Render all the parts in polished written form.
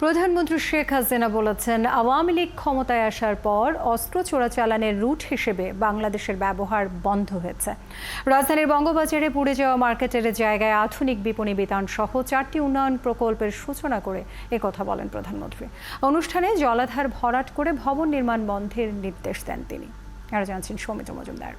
প্রধানমন্ত্রী শেখ হাসিনা বলেছেন, আওয়ামী লীগ ক্ষমতায় আসার পর অস্ত্র চোরাচালানের রুট হিসেবে বাংলাদেশের ব্যবহার বন্ধ হয়েছে। রাজধানীর বঙ্গবাজারে পুড়ে যাওয়া মার্কেটের জায়গায় আধুনিক বিপণী বিতান সহ 4টি উন্নয়ন প্রকল্পের সূচনা করে একথা বলেন প্রধানমন্ত্রী। অনুষ্ঠানে জলাধার ভরাট করে ভবন নির্মাণ বন্ধের নির্দেশ দেন তিনি। আরো জানছেন সৌমিত্র মজুমদার।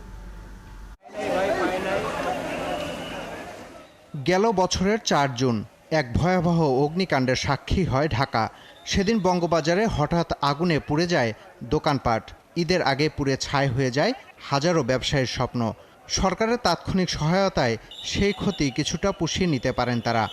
গেল বছরের 4 জুন এক ভয়াবহ অগ্নিকাণ্ডের সাক্ষী হয় ঢাকা। সেদিন বঙ্গবাজারে হঠাৎ আগুনে পুড়ে যায় দোকানপাট। ঈদের আগে পুড়ে ছাই হয়ে যায় হাজারো ব্যবসায়ীর স্বপ্ন। সরকারের তাৎক্ষণিক সহায়তায় সেই ক্ষতি কিছুটা পুষিয়ে নিতে পারেন তারা।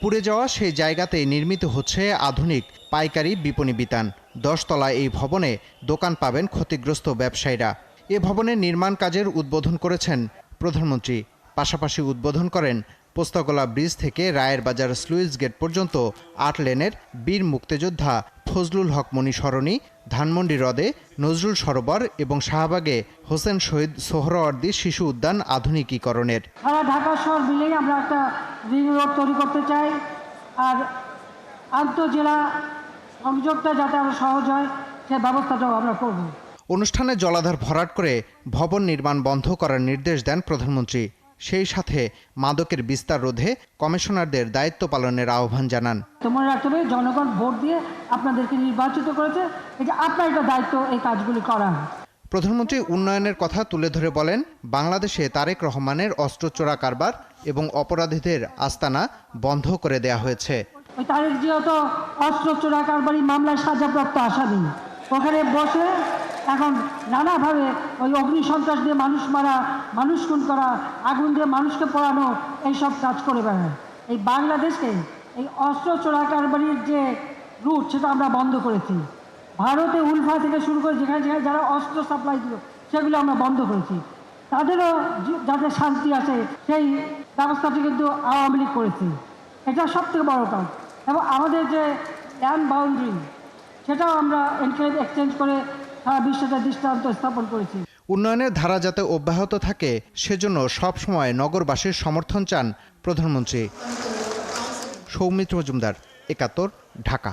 পুড়ে যাওয়া সেই জায়গাতেই নির্মিত হচ্ছে আধুনিক পাইকারি বিপণী বিতান। 10 তলা এই ভবনে দোকান পাবেন ক্ষতিগ্রস্ত ব্যবসায়ীরা। এ ভবনের নির্মাণ কাজের উদ্বোধন করেছেন প্রধানমন্ত্রী। পাশাপাশি উদ্বোধন করেন পোস্তগোলা ব্রিজ থেকে রায়ের বাজার স্লুইস গেট পর্যন্ত 8 লেনের বীর মুক্তিযোদ্ধা ফজলুল হক মনি সরণি, ধানমন্ডি হ্রদে নজরুল সরোবর এবং শাহবাগে হোসেন শহীদ সোহরাওয়ার্দী শিশু উদ্যান আধুনিকীকরণের। সারা ঢাকা শহর মিলেই আমরা একটা রিং রোড তৈরি করতে চাই, আর আন্তঃজেলা সংযোগটা যাতে আরো সহজ হয় সে ব্যবস্থাটাও আমরা করব। অনুষ্ঠানে জলাধার ভরাট করে ভবন নির্মাণ বন্ধ করার নির্দেশ দেন প্রধানমন্ত্রী। সেই সাথে মাদকের বিস্তার রোধে কমিশনারদের দায়িত্ব পালনের আহ্বান জানান। মনে রাখতে হবে, জনগণ ভোট দিয়ে আপনাদেরকে নির্বাচিত করেছে, এটা আপনার একটা দায়িত্ব এই কাজগুলি করা। প্রধানমন্ত্রী উন্নয়নের কথা তুলে ধরে বলেন, বাংলাদেশে তারেক রহমানের অস্ত্র চোরা কারবার এবং অপরাধীদের আস্তানা বন্ধ করে দেয়া হয়েছে। ওই তারেক যেহেতু অস্ত্র চোরা কারবারি মামলায় সাজাপ্রাপ্ত আসামি, ওখানে বসে এখন নানাভাবে ওই অগ্নি সন্ত্রাস দিয়ে মানুষ মারা, মানুষ খুন করা, আগুন দিয়ে মানুষকে পোড়ানো, এইসব কাজ করে বেড়ায়। এই বাংলাদেশে এই অস্ত্র চোরা কারবারির যে রুট সেটা আমরা বন্ধ করেছি। ভারতে উলফা থেকে শুরু করে যেখানে যেখানে যারা অস্ত্র সাপ্লাই দিল সেগুলো আমরা বন্ধ করেছি। তাদেরও যাতে শান্তি আসে সেই ব্যবস্থাটি কিন্তু আওয়ামী লীগ করেছে। এটা সবথেকে বড় কাজ। এবং আমাদের যে ল্যান্ড বাউন্ডারি সেটাও আমরা এনক্লেভ এক্সচেঞ্জ করে সারা বিশ্বতে দৃষ্টান্ত স্থাপন করেছি। উন্নয়নের ধারা যাতে অব্যাহত থাকে সেজন্য সবসময় নগরবাসীর সমর্থন চান প্রধানমন্ত্রী। সৌমিত্র মজুমদার, 71, ঢাকা।